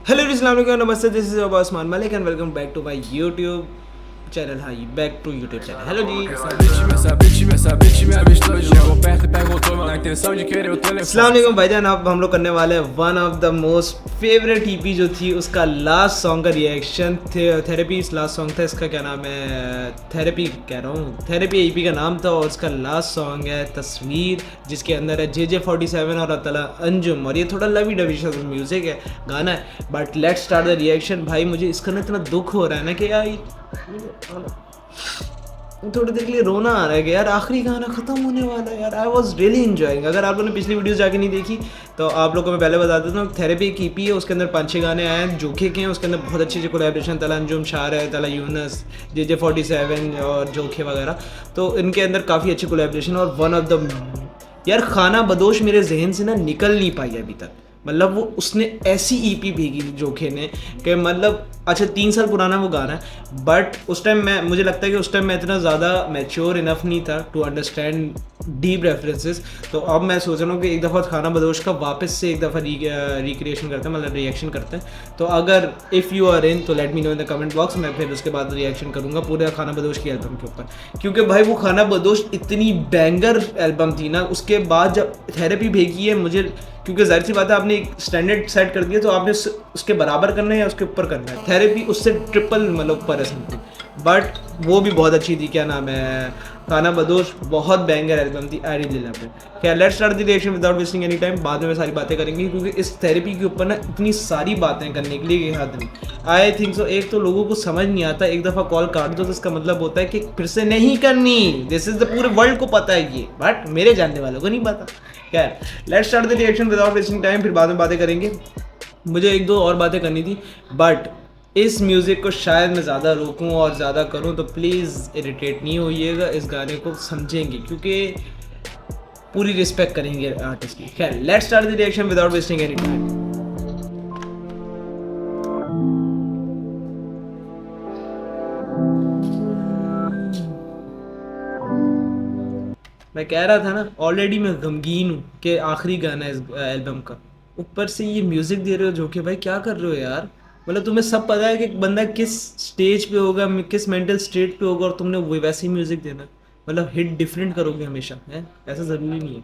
Hello अस्सलाम वालेकुम नमस्ते this is Usman Malik and welcome back to my YouTube channel. हाँ जी, back to YouTube channel. Hello जी, अस्सलाम वालेकुम भाईजान। अब हम लोग करने वाले हैं one of the most favourite EP जो थी उसका लास्ट सॉन्ग का रिएक्शन। थेरेपी इस लास्ट सॉन्ग था, इसका क्या नाम है, थेरेपी कह रहा हूँ, थेरेपी ईपी का नाम था और उसका लास्ट सॉन्ग है तस्वीर, जिसके अंदर है JJ47 और अतला अंजुम और ये थोड़ा लवी डवी म्यूजिक है, गाना है। But let's start the reaction. भाई मुझे इसका ना इतना दुख हो रहा है ना कि यार थोड़ी देर के लिए रोना आ रहा है कि यार आखिरी गाना खत्म होने वाला है यार। I was really enjoying. अगर आप लोगों ने पिछली वीडियो जाके नहीं देखी तो आप लोगों को मैं पहले बता देता हूँ, थेरेपी की ईपी है, उसके अंदर 5-6 गाने आए हैं जोखे के हैं। उसके अंदर बहुत अच्छी अच्छी कोलैबोरेशन, तला अंजुम, शार है, तला यूनस, JJ47 और जोखे वगैरह। तो इनके अंदर काफ़ी अच्छी कोलैबोरेशन और वन ऑफ द यार खाना बदोश मेरे जहन से ना निकल नहीं पाई अभी तक। मतलब वो उसने ऐसी ईपी भेजी जोखे ने कि मतलब अच्छा 3 साल पुराना वो गाना है, बट उस टाइम मैं मुझे लगता है कि उस टाइम मैं इतना ज़्यादा मैच्योर इनफ नहीं था टू अंडरस्टैंड डीप रेफरेंसेस। तो अब मैं सोच रहा हूँ कि एक दफ़ा खाना बदोश का वापस से एक दफ़ा रिक्रिएशन करते हैं, मतलब रिएक्शन करते हैं। तो अगर इफ़ यू आर इन तो late me know in the comment box. मैं फिर उसके बाद रिएक्शन करूँगा पूरे खाना बदोश की एल्बम के ऊपर, क्योंकि भाई वो खाना बदोश इतनी बैंगर एल्बम थी ना। उसके बाद जब थेरेपी भेजी है मुझे, क्योंकि जाहिर सी बात है आपने एक स्टैंडर्ड सेट कर दिया तो आपने उसके बराबर करना है या उसके ऊपर करना है। थेरेपी उससे ट्रिपल मतलब ऊपर है समथिंग, बट वो भी बहुत अच्छी थी। क्या नाम है, खाना बदोश बहुत बैंगर एल्बम थी। I really love it. क्या let's start the reaction without wasting any time. बाद में सारी बातें करेंगे क्योंकि इस थेरेपी के ऊपर ना इतनी सारी बातें करने के लिए ये हद नहीं। आई थिंक सो एक तो लोगों को समझ नहीं आता, एक दफ़ा कॉल काट दो तो इसका मतलब होता है कि फिर से नहीं करनी। दिस इज द पूरे वर्ल्ड को पता है ये, बट मेरे जानने वालों को नहीं पता। क्या let's start the reaction without wasting time, फिर बाद में बातें करेंगे। मुझे एक दो और बातें करनी थी, बट इस म्यूज़िक को शायद मैं ज़्यादा रोकूं और ज़्यादा करूं तो प्लीज़ इरिटेट नहीं होइएगा, इस गाने को समझेंगे क्योंकि पूरी रिस्पेक्ट करेंगे आर्टिस्ट की। खैर let's start the reaction without wasting any time. मैं कह रहा था ना, ऑलरेडी मैं गमगीन हूँ कि आखिरी गाना है इस एल्बम का, ऊपर से ये म्यूज़िक दे रहे हो जो कि भाई क्या कर रहे हो यार। मतलब तुम्हें सब पता है कि बंदा किस स्टेज पे होगा, किस मेंटल स्टेट पे होगा और तुमने वो वैसे ही म्यूज़िक देना। मतलब हिट डिफरेंट करोगे हमेशा, है ऐसा ज़रूरी नहीं है।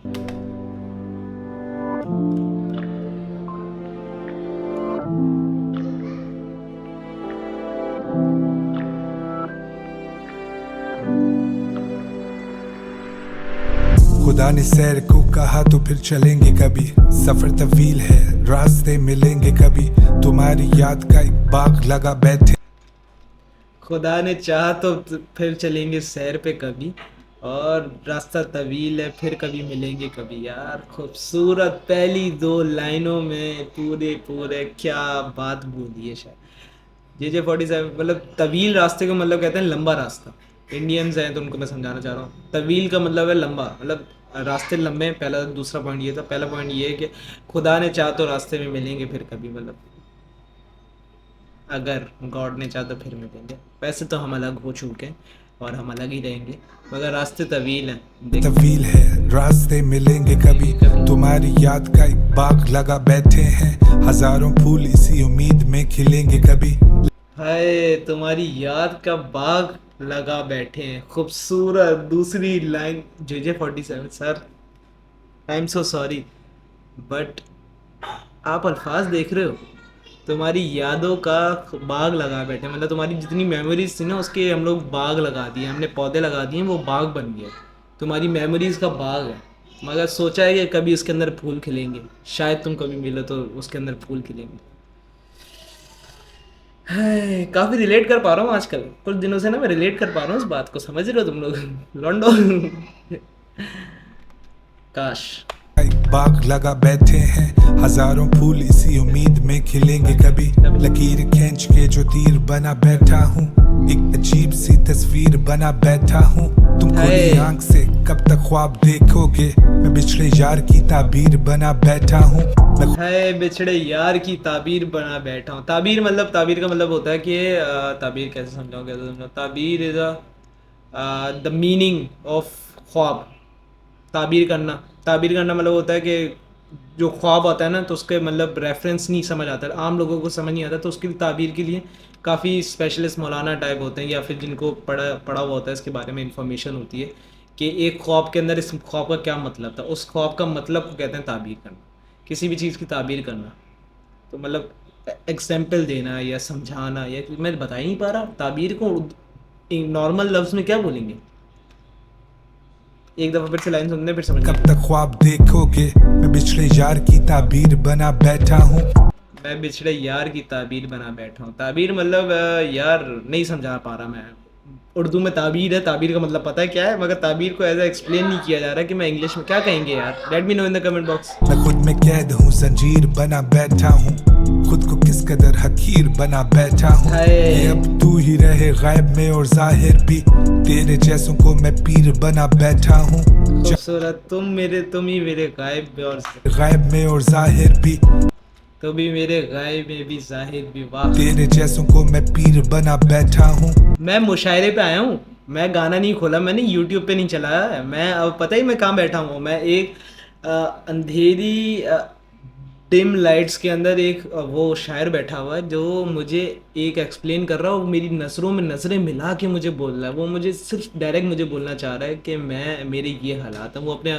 खुदा ने सैर को कहा तो फिर चलेंगे कभी, सफर तवील है रास्ते मिलेंगे कभी, तुम्हारी याद का एक बाग लगा बैठे। खुदा ने चाहा तो फिर चलेंगे सैर पे कभी, और रास्ता तवील है फिर कभी मिलेंगे कभी। यार खूबसूरत पहली 2 लाइनों में पूरे पूरे क्या बात बोली है शायद। JJ47 मतलब तवील रास्ते को मतलब कहते हैं लंबा रास्ता। इंडियंस हैं तो उनको मैं समझाना चाह रहा हूँ, तवील का मतलब है लंबा, मतलब रास्ते लंबे हैं। पहला दूसरा पॉइंट ये था, पहला पॉइंट ये है कि खुदा ने चाहा तो रास्ते में मिलेंगे फिर कभी, मतलब अगर गॉड ने चाहा तो फिर मिलेंगे। वैसे तो हम अलग हो चुके हैं और हम अलग ही रहेंगे, मगर रास्ते तवील हैं। तवील है रास्ते मिलेंगे कभी, तुम्हारी याद का एक बाग लगा बैठे हैं, हजारों फूल इसी उम्मीद में खिलेंगे कभी। हाय तुम्हारी याद का बाग लगा बैठे हैं, खूबसूरत दूसरी line. JJ47 sir, I am so sorry, but आप अल्फाज देख रहे हो, तुम्हारी यादों का बाग लगा बैठे, मतलब तुम्हारी जितनी मेमोरीज थी ना उसके हम लोग बाग लगा दिए, हमने पौधे लगा दिए, वो बाग बन गया। तुम्हारी मेमोरीज का बाग है, मगर सोचा है कि कभी उसके अंदर फूल खिलेंगे, शायद तुम कभी मिलो तो उसके अंदर फूल खिलेंगे। है काफ़ी रिलेट कर पा रहा हूँ आजकल, कुछ दिनों से ना मैं रिलेट कर पा रहा हूँ इस बात को, समझ रहे हो तुम लोग लॉन्डो काश। एक बाग लगा बैठे हैं, हजारों फूल इसी उम्मीद में खिलेंगे कभी, लकीर खींच के जो तीर बना बैठा हूँ, एक अजीब सी तस्वीर बना बैठा हूँ, तुम खुली आंख से कब तक ख्वाब देखोगे, मैं बिछड़े यार की ताबीर बना बैठा हूँ। है बिछड़े यार की ताबीर बना बैठा हूँ। ताबीर मतलब, ताबीर का मतलब होता है कि ताबीर कैसे समझाऊँ, कैसे समझाऊँ। ताबीर इज द मीनिंग ऑफ ख्वाब। ताबीर करना, ताबीर करना मतलब होता है कि जो ख्वाब होता है ना तो उसके मतलब रेफरेंस नहीं समझ आता, आम लोगों को समझ नहीं आता, तो उसकी ताबीर के लिए काफ़ी स्पेशलिस्ट मौलाना टाइप होते हैं या फिर जिनको पढ़ा पढ़ा हुआ होता है इसके बारे में इंफॉर्मेशन होती है कि एक ख्वाब के अंदर इस ख्वाब का क्या मतलब था, उस ख्वाब का मतलब को कहते हैं ताबीर करना, किसी भी चीज़ की ताबीर करना। तो मतलब एग्जाम्पल देना या समझाना, या मैं बता ही नहीं पा रहा ताबीर को नॉर्मल लफ्ज़ में क्या बोलेंगे। एक दफ़ा फिर से लाइन सुनने फिर समझ कब तक ख्वाब देखोगे, मैं बिछड़े यार की ताबीर बना बैठा हूँ। मैं बिछड़े यार की ताबीर बना बैठा हूँ। ताबीर मतलब यार नहीं समझा पा रहा मैं। उर्दू में ताबीर है, ताबीर का मतलब पता है क्या है, मगर ताबीर को ऐसा एक्सप्लेन नहीं किया जा रहा कि मैं इंग्लिश में क्या कहेंगे यार। Late me know in the comment box. मैं खुद में कैद हूँ, जंजीर बना बैठा हूँ, खुद को किस कदर हकीर बना बैठा हूँ। ये अब तू ही रहे गायब में और जाहिर भी, तेरे जैसों को मैं पीर बना बैठा हूँ। खूबसूरत तुम ही मेरे गायब में और जाहिर भी, तो भी मेरे गायब में भी जाहिर भी। वाह, तेरे जैसों को मैं पीर बना बैठा हूँ। मैं मुशायरे पे आया हूँ, मैं गाना नहीं खोला, मैंने यूट्यूब पे नहीं चलाया है। मैं अब पता ही मैं कहाँ बैठा हूँ, मैं एक अंधेरी डिम लाइट्स के अंदर एक वो शायर बैठा हुआ है जो मुझे एक एक्सप्लेन कर रहा है, वो मेरी नज़रों में नज़रें मिला के मुझे बोल रहा है। वो मुझे सिर्फ डायरेक्ट मुझे बोलना चाह रहा है कि मैं मेरे ये हालात हैं। वो अपने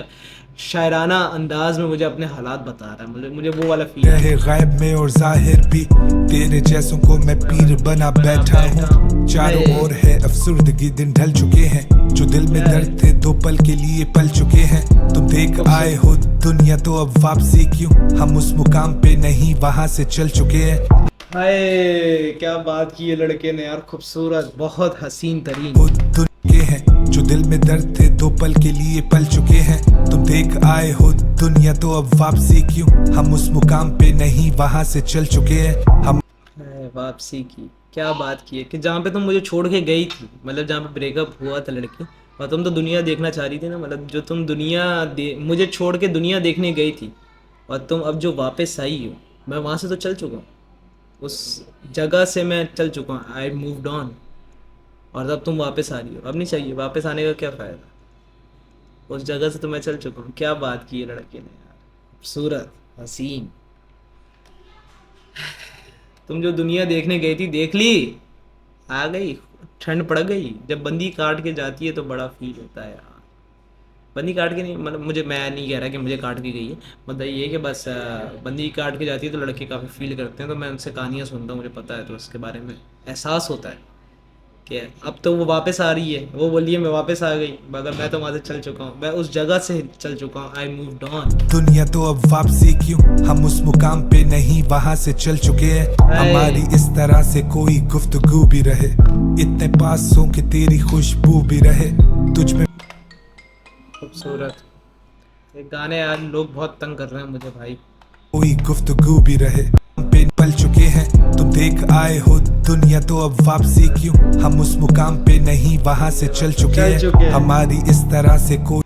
शायराना अंदाज में मुझे अपने हालात बता रहा है, मुझे मुझे वो वाला फील है। रहे गायब में और जाहिर भी, तेरे जैसों को मैं पीर बना बैठा हूँ। चारों ओर है अफसुर्दगी, दिन ढल चुके हैं, जो दिल में दर्द थे दो पल के लिए पल चुके हैं। तुम देख आए हो दुनिया तो अब वापसी क्यों, हम उस मुकाम पे नहीं वहां से चल चुके हैं। हाय क्या बात की है लड़के ने यार, खूबसूरत, बहुत हसीन तरीन। वो दुनिया हैं जो दिल में दर्द थे दो पल के लिए पल चुके हैं। तुम देख आए हो दुनिया तो अब वापसी क्यों, हम उस मुकाम पे नहीं वहां से चल चुके हैं। हम वापसी की क्या बात की है कि जहाँ पे तुम मुझे छोड़ के गई थी, मतलब जहाँ पे ब्रेकअप हुआ था लड़की, और तुम तो दुनिया देखना चाह रही थी ना, मतलब जो तुम मुझे छोड़ के दुनिया देखने गई थी, और तुम अब जो वापस आई हो, मैं वहाँ से तो चल चुका हूँ, उस जगह से मैं चल चुका हूँ। आई मूव्ड ऑन, और तब तुम वापस आ रही हो। अब नहीं चाहिए वापस आने का, क्या फ़ायदा, उस जगह से तो मैं चल चुका हूँ। क्या बात की है लड़के ने यार, खूबसूरत, हसीन। तुम जो दुनिया देखने गई थी देख ली, आ गई, ठंड पड़ गई। जब बंदी काट के जाती है तो बड़ा फील होता है यार। बंदी काट के नहीं, मतलब मुझे, मैं नहीं कह रहा कि मुझे काट के गई है, मतलब ये है कि बस बंदी काट के जाती है तो लड़के काफ़ी फील करते हैं। तो मैं उनसे कहानियाँ सुनता हूँ, मुझे पता है, तो उसके बारे में एहसास होता है कि अब तो वो वापस आ रही है। वो बोलिए मैं वापस आ गई, मगर मैं तो वहाँ से चल चुका हूँ, मैं उस जगह से चल चुका हूँ। I moved on. दुनिया तो अब वापसी क्यों, हम उस मुकाम पे नहीं वहां से चल चुके हैं। हमारी इस तरह से कोई गुफ्तगू भी रहे, इतने पास हो कि तेरी खुशबू भी रहे, तुझ में। खूबसूरत ये गाने यार, लोग बहुत तंग कर रहे हैं मुझे भाई। कोई गुफ्तगू भी रहे, हम पे पल चुके हैं। तुम देख आए हो दुनिया तो अब वापसी क्यों, हम उस मुकाम पे नहीं वहां से चल चुके हैं। हमारी इस तरह से कोई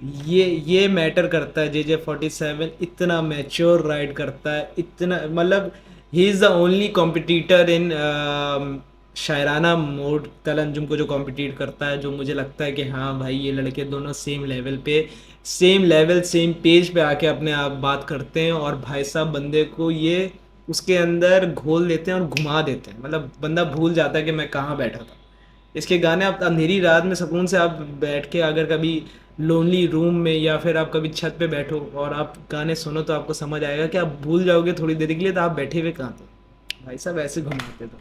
ये मैटर करता है। JJ47 इतना मैच्योर राइड करता है, इतना, मतलब he is the only competitor in शायराना मोड तल अंजुम को जो कॉम्पिटिट करता है, जो मुझे लगता है कि हाँ भाई ये लड़के दोनों सेम लेवल पे, सेम पेज पे आके अपने आप बात करते हैं, और भाई साहब बंदे को ये उसके अंदर घोल देते हैं और घुमा देते हैं। मतलब बंदा भूल जाता है कि मैं कहाँ बैठा था। इसके गाने आप अंधेरी रात में सुकून से आप बैठ के, अगर कभी लोनली रूम में या फिर आप कभी छत पे बैठो और आप गाने सुनो, तो आपको समझ आएगा कि आप भूल जाओगे थोड़ी देर के लिए तो आप बैठे हुए कहाँ थे। भाई साहब ऐसे घुमाते तो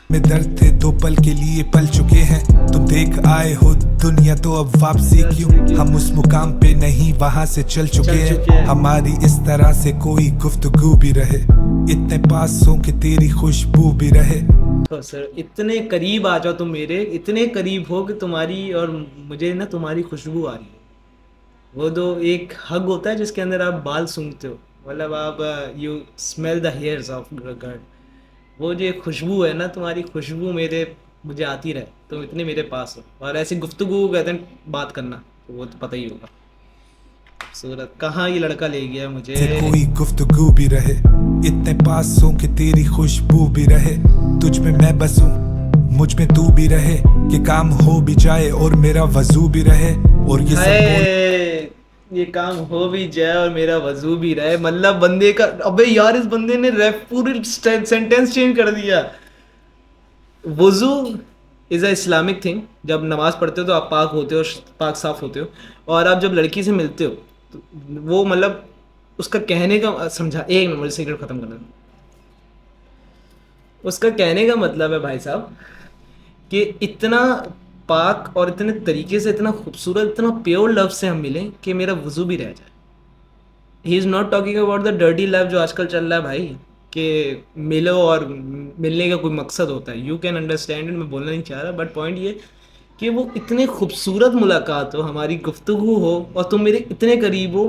में दर्द थे दो पल के लिए पल चुके हैं। तुम देख आए हो दुनिया तो अब वापसी क्यों, हम उस मुकाम पे नहीं वहां से चल चुके हैं। हमारी इस तरह से कोई गुफ्तगू भी रहे, इतने पास हो कि तेरी खुशबू भी रहे। तो सर इतने करीब आ जाओ तुम मेरे, इतने करीब हो कि तुम्हारी और मुझे ना तुम्हारी खुशबू आ रही है। वो जो एक हग होता है जिसके अंदर आप बाल सूंघते हो, मतलब आप you smell the hairs of girl, वो जो एक खुशबू है ना, तुम्हारी खुशबू मुझे आती रहे, तुम इतने मेरे पास हो। और ऐसी गुफ्तगू कहते हैं बात करना, तो वो तो पता ही होगा। खूबसूरत, कहाँ ये लड़का ले गया मुझे। कोई गुफ्तगू भी रहे, इतने पास हो कि तेरी खुशबू भी रहे, तुझ में मैं बसूं मुझ में तू भी रहे, कि काम हो भी जाए और मेरा वजू भी रहे। और ये सब ये काम हो भी जाए और मेरा वजू भी रहे, मतलब बंदे का, अबे यार इस बंदे ने रेफ पूरी सेंटेंस चेंज कर दिया। वजू इज़ अ इस्लामिक थिंग, जब नमाज पढ़ते हो तो आप पाक होते हो, पाक साफ होते हो, और आप जब लड़की से मिलते हो तो वो मतलब उसका कहने का समझा, एक मिनट मुझे सिगरेट ख़त्म करना। उसका कहने का मतलब है भाई साहब कि इतना पाक और इतने तरीके से, इतना खूबसूरत, इतना प्योर लव से हम मिलें कि मेरा वजू भी रह जाए। He is not talking about the dirty love जो आजकल चल रहा है भाई, कि मिलो और मिलने का कोई मकसद होता है। यू कैन अंडरस्टैंड इट, मैं बोलना नहीं चाह रहा, बट पॉइंट ये कि वो इतने खूबसूरत मुलाकात हो, हमारी गुफ्तगू हो, और तुम मेरे इतने करीब हो,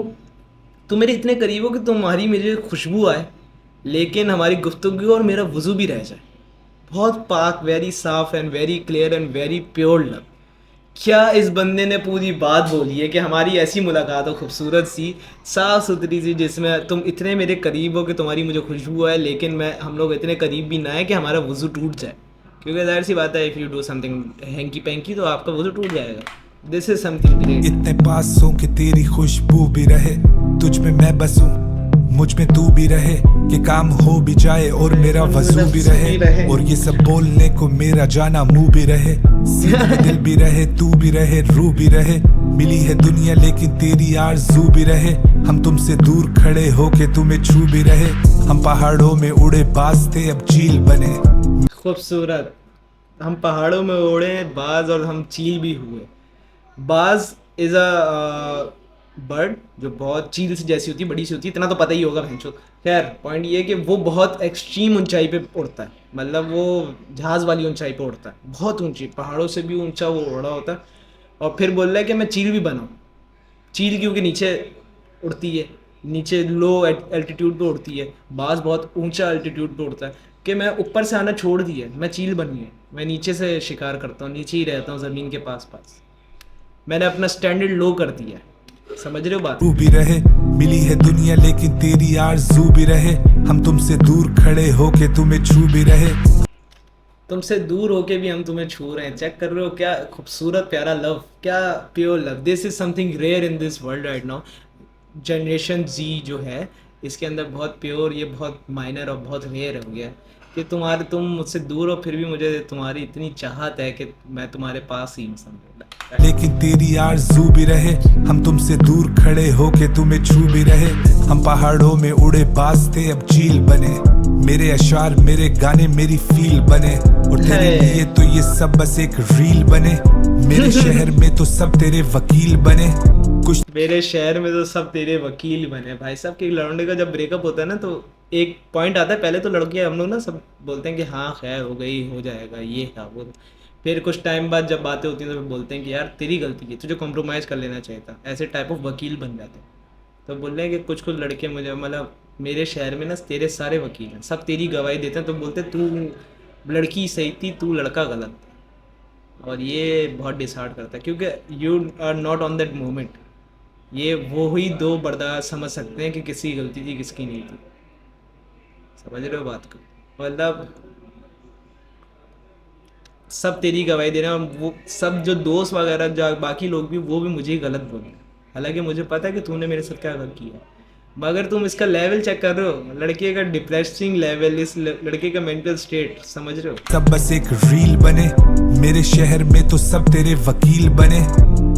तुम मेरे इतने करीब हो कि तुम्हारी मेरी खुशबू आए, लेकिन हमारी गुफ्तगू और मेरा वजू भी रह जाए। बहुत पाक, वेरी साफ and very clear and very pure love. क्या इस बंदे ने पूरी बात बोली है कि हमारी ऐसी मुलाकात हो खूबसूरत सी, साफ़ सुथरी सी, जिसमें तुम इतने मेरे करीब हो कि तुम्हारी मुझे खुशबू है, लेकिन मैं हम लोग इतने करीब भी ना है कि हमारा वज़ू टूट जाए। क्योंकि जाहिर सी बात है, if you do something hanky panky तो आपका वज़ू टूट जाएगा। This is something great. इतने पास हो कि तेरी खुशबू भी रहे, तुझ में मैं बसूं, मुझ में तू भी रहे, कि काम हो भी जाए और मेरा वजू भी रहे, और ये सब बोलने को मेरा जाना मुंह भी रहे, सीने में दिल भी रहे, तू भी रहे, रूह भी रहे, मिली है दुनिया लेकिन तेरी आरज़ू भी रहे, हम तुमसे दूर खड़े हो के तुम्हें छू भी रहे, हम पहाड़ों में उड़े बाज थे अब चील बने। खूबसूरत, हम पहाड़ों में उड़े बाज और हम चील भी हुए। बाज इज़ अ बर्ड जो बहुत चील सी जैसी होती है, बड़ी सी होती है, इतना तो पता ही होगा भैंचो। खैर पॉइंट ये है कि वो बहुत एक्सट्रीम ऊंचाई पे उड़ता है, मतलब वो जहाज़ वाली ऊंचाई पे उड़ता है, बहुत ऊंची, पहाड़ों से भी ऊंचा वो उड़ा होता है। और फिर बोल रहा है कि मैं चील भी बनाऊँ। चील क्योंकि नीचे उड़ती है, नीचे लो एल्टीट्यूड पे उड़ती है, बाज बहुत ऊंचा एल्टीट्यूड पे उड़ता है, कि मैं ऊपर से आना छोड़ दिया, मैं चील बन गया, मैं नीचे से शिकार करता हूँ, नीचे ही रहता हूँ ज़मीन के पास पास, मैंने अपना स्टैंडर्ड लो कर दिया है। समझ रहे हो बात? तू भी रहे, मिली है दुनिया लेकिन तेरी आरज़ू भी रहे, हम तुमसे दूर खड़े हो के तुम्हें छू भी रहे। तुमसे दूर होके भी हम तुम्हें छू रहे हैं। चेक कर रहे हो क्या खूबसूरत प्यारा लव, क्या pure love. This is something rare in this world right now. Generation Z जो है इसके अंदर बहुत प्योर, ये बहुत माइनर और बहुत रेयर हो गया है कि तुम मुझसे दूर हो फिर भी मुझे तुम्हारी इतनी चाहत है कि मैं तुम्हारे पास ही हूँ, समझ। लेकिन तेरी आरज़ू भी रहे, हम तुमसे दूर खड़े हो के तुम्हें छू भी रहे, हम पहाड़ों में उड़े बाज थे अब चील बने, मेरे अशार मेरे गाने मेरी फील बने, और तेरे लिए तो ये सब बस एक रील बने, मेरे शहर में तो सब तेरे वकील बने। कुछ मेरे शहर में तो सब तेरे वकील बने। भाई साहब के लौंडे का जब ब्रेकअप होता है ना तो एक पॉइंट आता है, पहले तो लड़कियां हम लोग ना सब बोलते हैं कि हाँ खैर हो गई, हो जाएगा, ये है वो। फिर कुछ टाइम बाद जब बातें होती हैं तो फिर बोलते हैं कि यार तेरी गलती है, तुझे कॉम्प्रोमाइज़ कर लेना चाहिए था। ऐसे टाइप ऑफ वकील बन जाते हैं। तो बोल रहे हैं कि कुछ लड़के मुझे, मतलब मेरे शहर में ना तेरे सारे वकील हैं, सब तेरी गवाही देते हैं, तो बोलते हैं तू लड़की सही थी, तू लड़का गलत था। और ये बहुत डिसहार्ट करता है क्योंकि you are not on that moment. ये वो ही दो बर्दाश्त समझ सकते हैं कि किसकी गलती थी किसकी नहीं थी। समझ रहे हो बात को? मतलब सब तेरी गवाही दे रहे हैं, और वो सब जो दोस्त वगैरह जो बाकी लोग भी, वो भी मुझे ही गलत बोल रहे हैं, हालांकि मुझे पता है कि तूने मेरे साथ क्या गलत किया। मगर तुम इसका लेवल चेक कर रहे हो, लड़के का डिप्रेसिंग लेवल, इस लड़के का मेंटल स्टेट, समझ रहे हो? सब बस एक रील बने, मेरे शहर में तो सब तेरे वकील बने,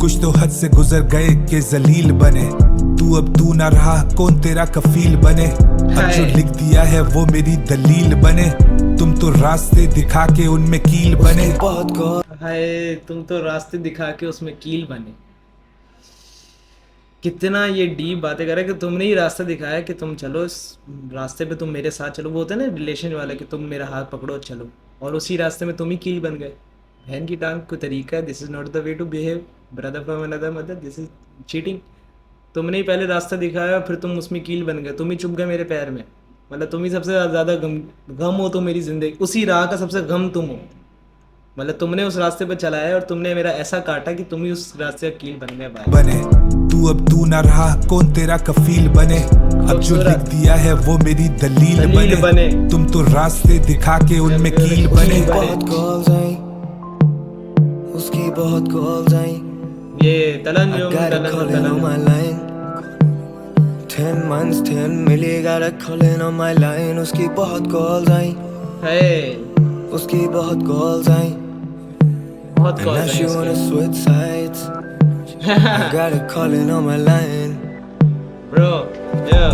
कुछ तो हद से गुजर गए के जलील बने, तू अब तू ना रहा कौन तेरा कफील बने, अब जो लिख दिया है वो मेरी दलील बने, तुम तो रास्ते दिखा के उनमें कील बने। हाय, तुम तो रास्ते दिखा के उसमें कील बने। कितना ये डीप बातें कर रहा है कि तुमने ही रास्ता दिखाया कि तुम चलो इस रास्ते पे, तुम मेरे साथ चलो। वो होता है ना रिलेशन वाला कि तुम मेरा हाथ पकड़ो चलो, और उसी रास्ते में तुम ही कील बन गए। बहन की टांग कोई तरीका है? This is not the way to behave brother from another mother, this is cheating. तुमने ही पहले रास्ता दिखाया, फिर तुम उसमें कील बन गए, तुम ही चुभ गए मेरे पैर में। मतलब तुम ही सबसे ज़्यादा गम हो तो मेरी ज़िंदगी, उसी राह का सबसे गम तुम हो। मतलब तुमने उस रास्ते पर चलाया और तुमने मेरा ऐसा काटा कि तुम ही उस रास्ते का कील बन गए भाई। बने तू अब तू ना रहा कौन तेरा कफील बने, अब जो लिख दिया है वो मेरी दलील बने, तुम तो रास्ते दिखा के उनमें कील बने। बहुत कॉल्स आई, उसकी बहुत कॉल्स आई, ये तलन जो I gotta call it on my line, 10 months 10 milli got a calling on my line उसकी बहुत calls आई है उसकी बहुत calls आई बहुत and call now she wanna है switch sides I got a calling on my line bro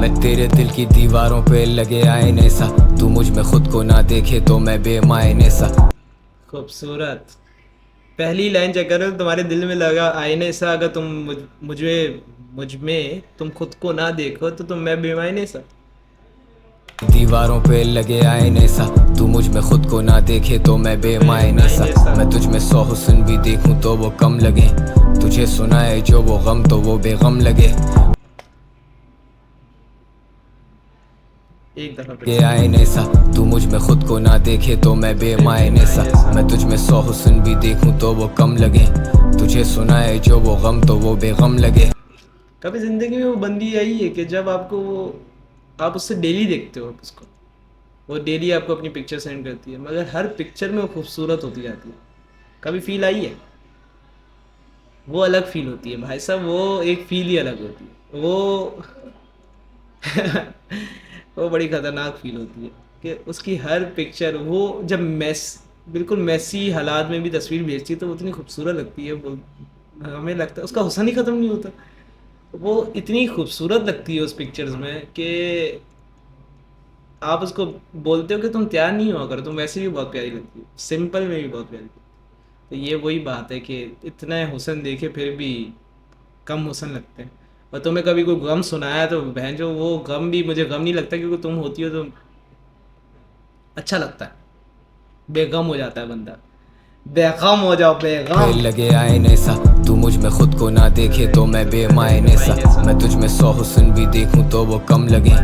मैं तेरे दिल की दीवारों पे लगे आईने सा तू मुझ में खुद को ना देखे तो मैं बेमायने सा खूबसूरत पहली लाइन चेक करो तुम्हारे दिल में लगा आईने सा अगर तुम मुझ में तुम खुद को ना देखो तो तुम मैं बेमायने सा दीवारों पे लगे आईने सा तू मुझ में खुद को ना देखे तो मैं बेमायने सा मैं तुझ में 100 हुस्न भी देखूं तो वो कम लगे तुझे सुनाए जो वो गम तो वो बेगम लगे एक दफा के आईने सा तू मुझ में खुद को ना देखे तो मैं बेमायने सा मैं तुझ में 100 हुस्न भी देखूं तो वो कम लगे तुझे सुनाए जो वो गम तो वो बेगम लगे कभी जिंदगी में वो बंदी आई है कि जब आपको आप उससे डेली देखते हो उसको वो डेली आपको अपनी पिक्चर सेंड करती है मगर हर पिक्चर में वो खूबसूरत होती जाती है कभी फील आई है वो अलग फील होती है भाई साहब वो एक फील ही अलग होती है वो वो बड़ी खतरनाक फील होती है कि उसकी हर पिक्चर वो जब बिल्कुल मैसी हालात में भी तस्वीर भेजती है तो वो इतनी खूबसूरत लगती है वो हमें लगता है उसका हुस्न ही ख़त्म नहीं होता वो इतनी खूबसूरत लगती है उस पिक्चर्स में कि आप उसको बोलते हो कि तुम तैयार नहीं हुआ करो तुम वैसे भी बहुत प्यारी लगती हो सिंपल में भी बहुत प्यारी लगती है तो ये वही बात है कि इतना हुस्न देखे फिर भी कम हुस्न लगते हैं और तुम्हें कभी कोई गम सुनाया तो बहन जो वो गम भी मुझे गम नहीं लगता क्योंकि तुम होती हो तो अच्छा लगता है बेगम हो जाता है बंदा बेगम हो जाओ बेगम लगे आईने सा तू मुझ में खुद को ना देखे तो मैं बेमायने सा मैं तुझ में 100 हुस्न भी देखूं तो वो कम लगे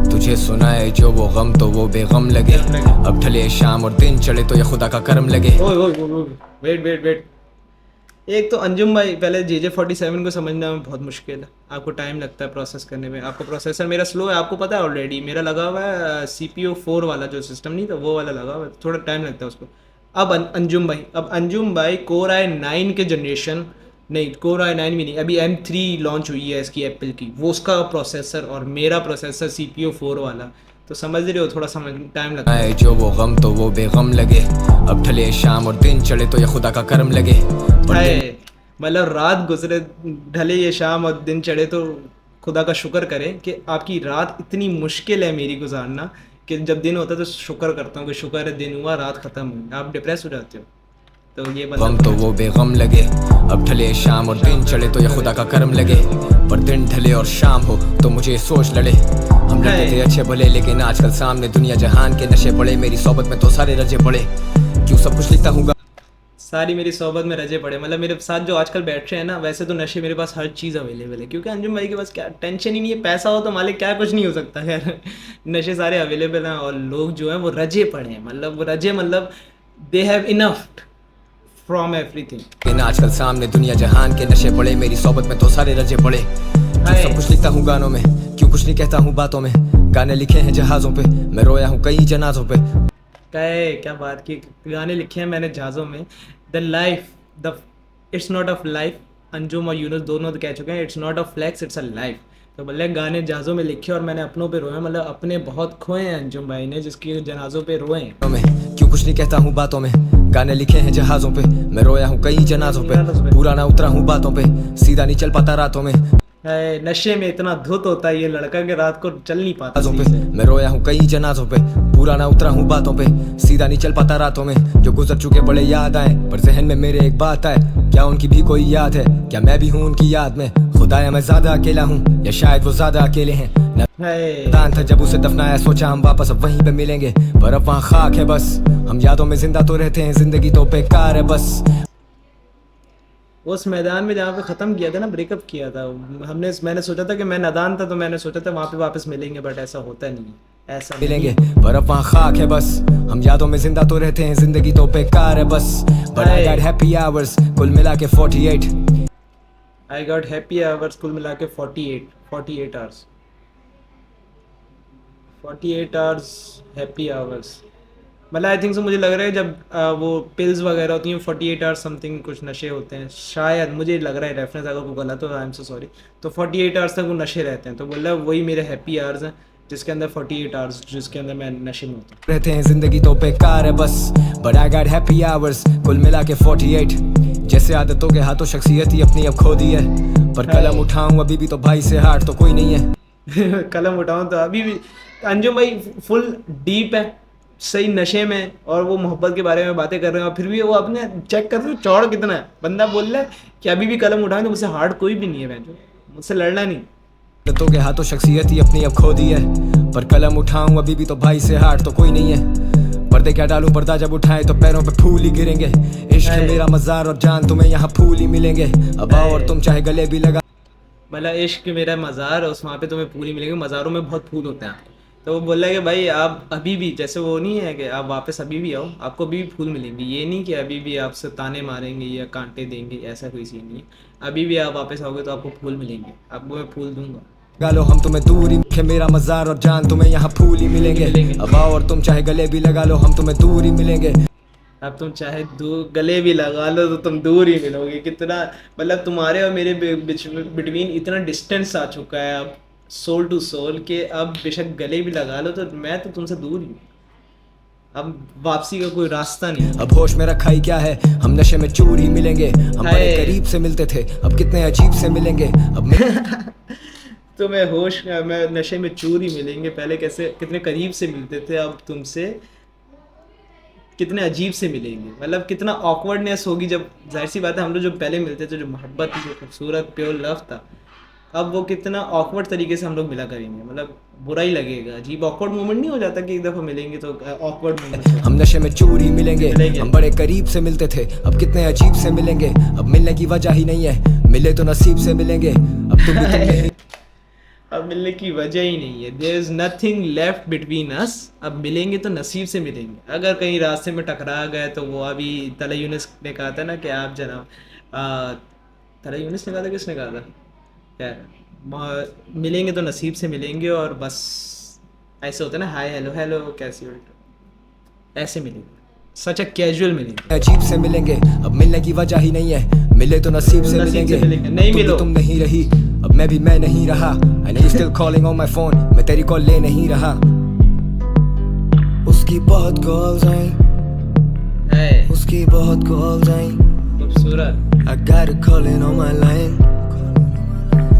तुझे सुनाए जो वो गम तो वो बेगम लगे अब ढले शाम और दिन चढ़े तो ये खुदा का करम लगे वेट वेट वेट एक तो अंजुम भाई पहले JJ47 को समझना में बहुत मुश्किल है आपको टाइम लगता है प्रोसेस करने में आपको प्रोसेसर मेरा स्लो है आपको पता है ऑलरेडी मेरा लगा हुआ है CPU 4 वाला जो सिस्टम नहीं था वो वाला लगा हुआ है थोड़ा टाइम लगता है उसको अब अंजुम भाई कोर i9 के जनरेशन नहीं कोर i9 भी नहीं अभी M3 लॉन्च हुई है इसकी एप्पल की वो उसका प्रोसेसर और मेरा प्रोसेसर CPU 4 वाला तो समझ रहे हो थोड़ा समझ टाइम लगता है जो वो गम तो वो बेगम लगे अब ढले शाम और दिन चढ़े तो ये खुदा का करम लगे मतलब रात गुजरे ढले ये शाम और दिन चढ़े तो खुदा का शुक्र करें कि आपकी रात इतनी मुश्किल है मेरी गुजारना कि जब दिन होता है तो शुक्र करता हूँ कि शुक्र है दिन हुआ रात ख़त्म हुई आप डिप्रेस हो जाते हो तो ये गम तो वो बेगम लगे अब ढले शाम और दिन चढ़े तो ये खुदा का करम लगे पर दिन ढले और शाम हो तो मुझे सोच लड़े हम लड़ते थे अच्छे भले लेकिन आजकल सामने दुनिया जहान के नशे पड़े मेरी सोबत में तो सारे रजे पड़े क्यों सब कुछ लिखता हूँ सारी मेरी सोबत में रजे पड़े मतलब मेरे साथ जो आजकल बैठ रहे हैं ना वैसे तो नशे मेरे पास हर चीज़ अवेलेबल है क्योंकि अंजुम भाई के पास क्या टेंशन ही नहीं है पैसा हो तो मालिक क्या कुछ नहीं हो सकता खैर नशे सारे अवेलेबल हैं और लोग जो हैं वो रजे पड़े हैं मतलब वो रजे मतलब they have enough from everything आजकल सामने दुनिया जहान के नशे पड़े मेरी सोबत में तो सारे रजे पड़े सब कुछ लिखता हूँ गानों में क्यों कुछ नहीं कहता हूँ बातों में गाने लिखे हैं जहाज़ों पे मैं रोया हूँ कई जनाजों पे क्या बात की गाने लिखे हैं मैंने जहाज़ों में the it's not a life Anjum और यूनुस दोनों तो कह चुके हैं it's not a flex it's a life तो बोले गाने जहाज़ों में लिखे और मैंने अपनों पे रोए मतलब अपने बहुत खोए हैं अंजुम भाई ने जिसकी जनाजों पे रोए हैं क्यों कुछ नहीं कहता हूँ बातों में गाने लिखे हैं जहाज़ों पे मैं रोया हूँ कई जनाजों पे पूरा ना उतरा हूँ बातों पे सीधा नहीं चल पाता रातों में नशे में इतना धुत होता है ये लड़का के रात को चल नहीं पाता पे मैं रोया हूँ कई जनाजों पे पूरा ना उतरा हूँ बातों पे सीधा नहीं चल पाता रातों में जो गुजर चुके बड़े याद आए पर जहन में मेरे एक बात आए क्या उनकी भी कोई याद है क्या मैं भी हूँ उनकी याद में खुदाया मैं ज्यादा अकेला हूँ या शायद वो ज्यादा अकेले हैं दान था जब उसे दफनाया सोचा हम वापस अब वहीं पे मिलेंगे पर अब वहाँ खाक है बस हम यादों में जिंदा तो रहते हैं जिंदगी तो बेकार है बस उस मैदान में जहाँ पे ख़त्म किया था ना ब्रेकअप किया था मैंने सोचा था कि मैं नादान था तो मैंने सोचा था वहाँ पे वापस मिलेंगे बट ऐसा होता नहीं ऐसा मिलेंगे पर अब वहाँ खाक है बस हम यादों में जिंदा तो रहते हैं जिंदगी तो बेकार है बस but I got happy hours कुल मिला के 48 आई गॉट हैप्पी आवर्स कुल मिला के 48 आवर्स हैप्पी आवर्स मतलब आई थिंक सो मुझे लग रहा है जब वो पिल्स वगैरह होती हैं 48 आवर्स समथिंग कुछ नशे होते हैं शायद, मुझे लग रहा है रेफरेंस, अगर कोई गलत हो आई एम सो सॉरी। तो 48 आवर्स तक वो नशे रहते हैं, तो बोल रहा है वही मेरे हैप्पी आवर्स हैं जिसके अंदर 48 आवर्स जिसके अंदर मैं नशे में होता हूँ। रहते हैं जिंदगी तो बेकार है बस, but I got happy hours कुल मिला के 48। जैसे आदतों के हाथों शख्सियत ही अपनी अब खो दी है, पर कलम उठाऊं अभी भी तो भाई से हार तो कोई नहीं है। कलम उठाऊं तो अभी भी अंजुम भाई फुल डीप है, सही नशे में, और वो मोहब्बत के बारे में बातें कर रहे हैं, और फिर भी वो अपने चेक कर रहे हो चौड़ कितना है। बंदा बोल रहा है कि अभी भी कलम उठाएं तो मुझसे हार्ड कोई भी नहीं है, मैं मुझसे लड़ना नहीं। आदतों के हाथों शख्सियत ही अपनी अब खो दी है, पर कलम उठाऊं अभी भी तो भाई से हार तो कोई नहीं है। पर्दे क्या डालूं, पर्दा जब उठाए तो पैरों पे फूल ही गिरेंगे। इश्क है मेरा मजार और जान तुम्हें यहाँ फूल ही मिलेंगे। अब आओ और तुम चाहे गले भी लगा। मतलब इश्क मेरा मज़ार, उस वहाँ पे तुम्हें फूल ही मिलेंगे, मज़ारों में बहुत फूल होते हैं। तो वो बोल रहा है कि भाई आप अभी भी, जैसे वो नहीं है कि आप वापस अभी भी आओ आपको अभी भी फूल मिलेंगे, ये नहीं कि अभी भी आपसे ताने मारेंगे या कांटे देंगे, ऐसा कोई सीन नहीं है। अभी भी आप वापस आओगे तो आपको फूल मिलेंगे, आपको मैं फूल दूंगा। लगा लो हम तुम्हें दूर ही, है मेरा मजार और जान तुम्हें यहाँ फूल ही मिलेंगे। अब आओ और तुम चाहे गले भी लगा लो हम तुम्हें दूर ही मिलेंगे। अब तुम चाहे दूर गले भी लगा लो तो तुम दूर ही मिलोगे। कितना मतलब तुम्हारे और मेरे बिटवीन इतना डिस्टेंस आ चुका है अब, सोल टू सोल, के अब बेशक गले भी लगा लो तो मैं तो तुमसे दूर ही हूँ, अब वापसी का कोई रास्ता नहीं। अब होश में रखा ही क्या है, हम नशे में चूर ही मिलेंगे। हम बड़े करीब से मिलते थे अब कितने अजीब से मिलेंगे। अब तो मैं नशे में चूर ही मिलेंगे, पहले कैसे कितने करीब से मिलते थे, अब तुमसे कितने अजीब से मिलेंगे। मतलब कितना ऑकवर्डनेस होगी जब, जाहिर सी बात है हम लोग जो पहले मिलते थे, जो मोहब्बत थी, जो खूबसूरत प्योर लव था, अब वो कितना ऑकवर्ड तरीके से हम लोग मिला करेंगे। मतलब बुरा ही लगेगा, अजीब ऑकवर्ड मोमेंट नहीं हो जाता कि एक दफ़ा मिलेंगे तो ऑकवर्ड मोमेंट। हम नशे में चूर ही मिलेंगे। हम बड़े करीब से मिलते थे अब कितने अजीब से मिलेंगे। अब मिलने की वजह ही नहीं है, मिले तो नसीब से मिलेंगे। अब तुम भी तुम अब मिलने की वजह ही नहीं है, there is nothing left between us. अब मिलेंगे तो नसीब से मिलेंगे। अगर कहीं रास्ते में टकरा गए तो वो अभी तला यूनिस ने कहा था ना कि आप जनाब, तला यूनिस ने कहा था, किसने कहा था क्या, मिलेंगे तो नसीब से मिलेंगे, और बस ऐसे होता है ना, हाय हेलो हेलो कैसी हो, ऐसे मिलेंगे, सच अ कैजुअल मिलेंगे, अजीब से मिलेंगे। अब मिलने की वजह ही नहीं है, मिले तो नसीब से मिलेंगे। नहीं मिलो तुम नहीं रही अब मैं भी मैं नहीं रहा। I know you still calling on my phone, मैं तेरी कॉल ले नहीं रहा। उसकी बहुत कॉल्स आई, उसकी बहुत कॉल्स आई, खूबसूरत। I got a calling on my line,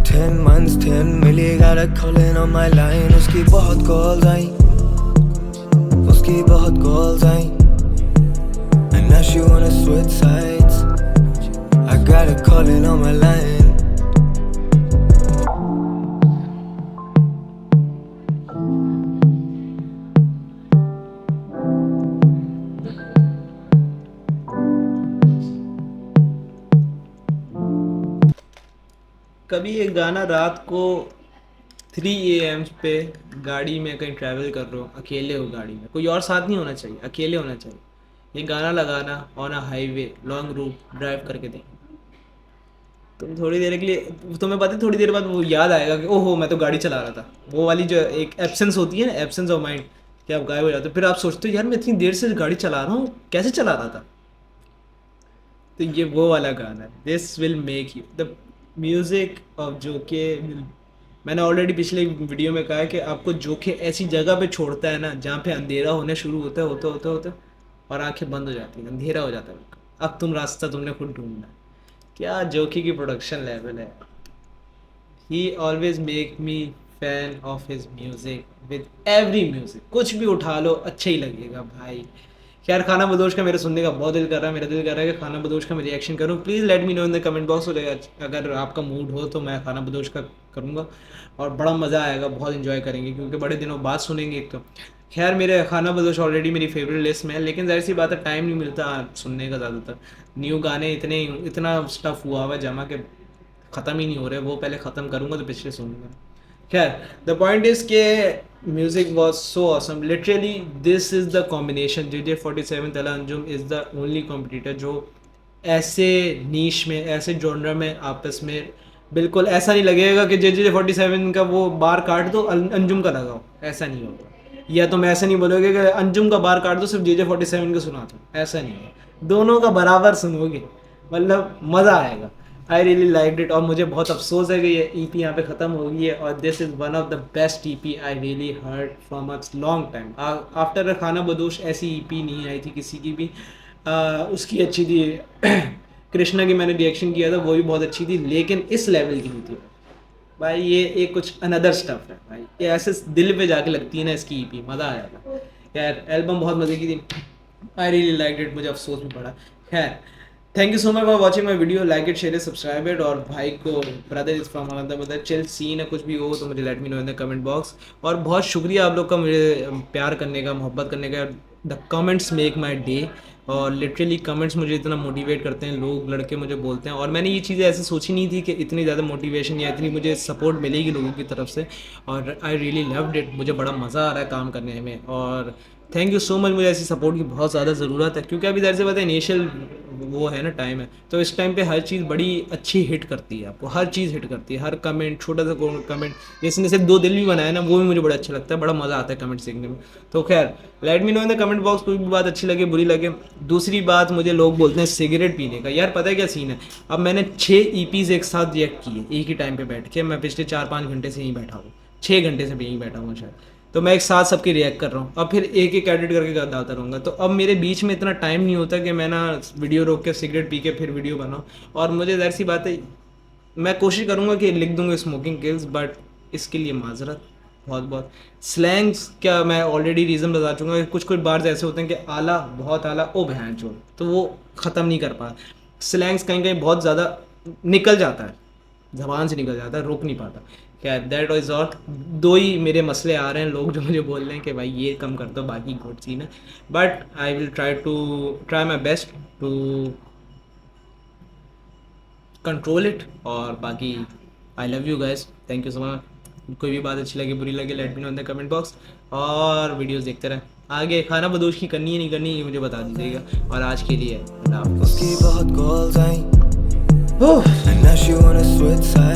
10 months 10 milli, got a calling on my line। उसकी बहुत कॉल्स आई, उसकी बहुत calls I, and now she wanna switch sides। I got a calling on my line। कभी एक गाना रात को 3 AM पे गाड़ी में कहीं ट्रैवल कर रहे हो, अकेले हो गाड़ी में, कोई और साथ नहीं होना चाहिए, अकेले होना चाहिए, ये गाना लगाना on a highway long route drive करके दें, तुम थोड़ी देर के लिए, तुम्हें पता है थोड़ी देर बाद वो याद आएगा कि ओहो मैं तो गाड़ी चला रहा था। वो वाली जो एक एब्सेंस होती है ना, एब्सेंस ऑफ माइंड, कि आप गायब हो जाते हो, फिर आप सोचते हो यार मैं इतनी देर से गाड़ी चला रहा हूँ, कैसे चला रहा था। तो ये वो वाला गाना है, this will make you the music of जोके। मैंने ऑलरेडी पिछले वीडियो में कहा है कि आपको जोके ऐसी जगह पे छोड़ता है ना जहाँ पे अंधेरा होने शुरू होता है और आंखें बंद हो जाती हैं, अंधेरा हो जाता है, अब तुम रास्ता तुमने खुद ढूंढना है। क्या जोके की प्रोडक्शन लेवल है। ही always make me fan of his music with every music, कुछ भी उठा लो अच्छा ही लगेगा भाई। खैर खाना बदोश का मेरा सुनने का बहुत दिल कर रहा है, मेरा दिल कर रहा है कि खाना बदोश का मैं रिएक्शन करूँ। Please let me know in the comment box. अगर आपका मूड हो तो मैं खाना बदोश का करूँगा और बड़ा मज़ा आएगा, बहुत इन्जॉय करेंगे क्योंकि बड़े दिनों बाद सुनेंगे एक तो। खैर मेरे खाना बदोश ऑलरेडी मेरी फेवरेट लिस्ट में है, लेकिन जाहिर सी बात है टाइम नहीं मिलता सुनने का ज़्यादातर। न्यू गाने इतना स्टफ़ हुआ हुआ है जमा के ख़त्म ही नहीं हो रहे, वो पहले ख़त्म करूँगा तो पिछले सुनूंगा। खैर द पॉइंट इज़ के music was so awesome, literally this is the combination. JJ47 तला Anjum is the only competitor जो ऐसे नीश में, ऐसे जॉनर में आपस में बिल्कुल ऐसा नहीं लगेगा कि JJ47 का वो बार काट दो अंजुम का लगाओ, ऐसा नहीं होगा। या तुम ऐसा नहीं बोलोगे कि अंजुम का बार काट दो सिर्फ JJ47 को सुना दो, ऐसा नहीं है, दोनों का बराबर सुनोगे, मतलब मज़ा आएगा। I really like it. और मुझे बहुत अफसोस है कि ये EP यहाँ पे ख़त्म हो गई है, और this is one of the best EP I really heard from a long time. After खाना बदोश ऐसी EP नहीं आई थी किसी की भी। उसकी अच्छी थी कृष्णा की मैंने रिएक्शन किया था, वो भी बहुत अच्छी थी, लेकिन इस लेवल की नहीं थी भाई। ये एक कुछ अनदर स्टफ है भाई, ये ऐसे दिल पे जाके लगती है ना इसकी EP, मज़ा आ जाता यार। एल्बम बहुत मज़े की थी, आई रियली लाइक इट, मुझे अफसोस भी पड़ा। खैर, thank you so much for watching my video, like it, share it, subscribe it. और भाई को brother is from another mother, chill scene है, कुछ भी हो तो मुझे let me know in the comment box. और बहुत शुक्रिया आप लोग का मुझे प्यार करने का, मोहब्बत करने का। The comments make my day, और लिटरली कमेंट्स मुझे इतना मोटिवेट करते हैं, लोग लड़के मुझे बोलते हैं। और मैंने ये चीज़ें ऐसे सोची नहीं थी कि इतनी ज़्यादा मोटिवेशन या इतनी मुझे सपोर्ट मिलेगी लोगों की तरफ से, और आई रियली लव्ड इट। मुझे बड़ा मज़ा आ रहा है काम करने में, और थैंक यू सो मच। मुझे ऐसी सपोर्ट की बहुत ज़्यादा ज़रूरत है, क्योंकि अभी दर से पता है इनिशियल वो है ना टाइम है, तो इस टाइम पे हर चीज़ बड़ी अच्छी हिट करती है, आपको हर चीज़ हिट करती है, हर कमेंट, छोटा सा कमेंट, जिसने सिर्फ 2 दिल भी बनाया ना, वो भी मुझे बड़ा अच्छा लगता है, बड़ा मज़ा आता है कमेंट सीखने में। तो खैर, late me know in the comment box, कोई भी बात अच्छी लगे बुरी लगे। दूसरी बात, मुझे लोग बोलते हैं सिगरेट पीने का, यार पता है क्या सीन है, अब मैंने 6 EPs एक साथ रिएक्ट किए एक ही टाइम पर बैठ के। मैं पिछले 4-5 घंटे से यहीं बैठा हूँ, 6 घंटे से भी यहीं बैठा हूँ शायद, तो मैं एक साथ सबके रिएक्ट कर रहा हूँ। अब फिर एक एक एडिट करके डालता रहूँगा, तो अब मेरे बीच में इतना टाइम नहीं होता कि मैं ना वीडियो रोक के सिगरेट पी के फिर वीडियो बनाऊँ। और मुझे ज़ाहिर सी बात है, मैं कोशिश करूँगा कि लिख दूँगा स्मोकिंग किल्स, बट इसके लिए माजरत बहुत बहुत। स्लैंग्स क्या मैं ऑलरेडी रीज़न बता चुका हूँ, कुछ कुछ बार्स ऐसे होते हैं कि आला, बहुत आला, ओ बहन चो, तो वो ख़त्म नहीं कर पा। स्लैंग्स कहीं कहीं बहुत ज़्यादा निकल जाता है, ज़बान से निकल जाता है, रोक नहीं पाता। क्या दैट इज़ ऑल। 2 ही मेरे मसले आ रहे हैं, लोग जो मुझे बोल रहे हैं कि भाई ये कम कर दो, बाकी गुड सीन है, but I will try my best to control it. और बाकी I love you guys, thank you so much. कोई भी बात अच्छी लगे बुरी लगे, let me know in the comment box, और वीडियोस देखते रहें। आगे खाना बदोश की करनी है नहीं करनी ये मुझे बता दीजिएगा। और आज के लिए उसकी बहुत calls I and now she wanna switch sides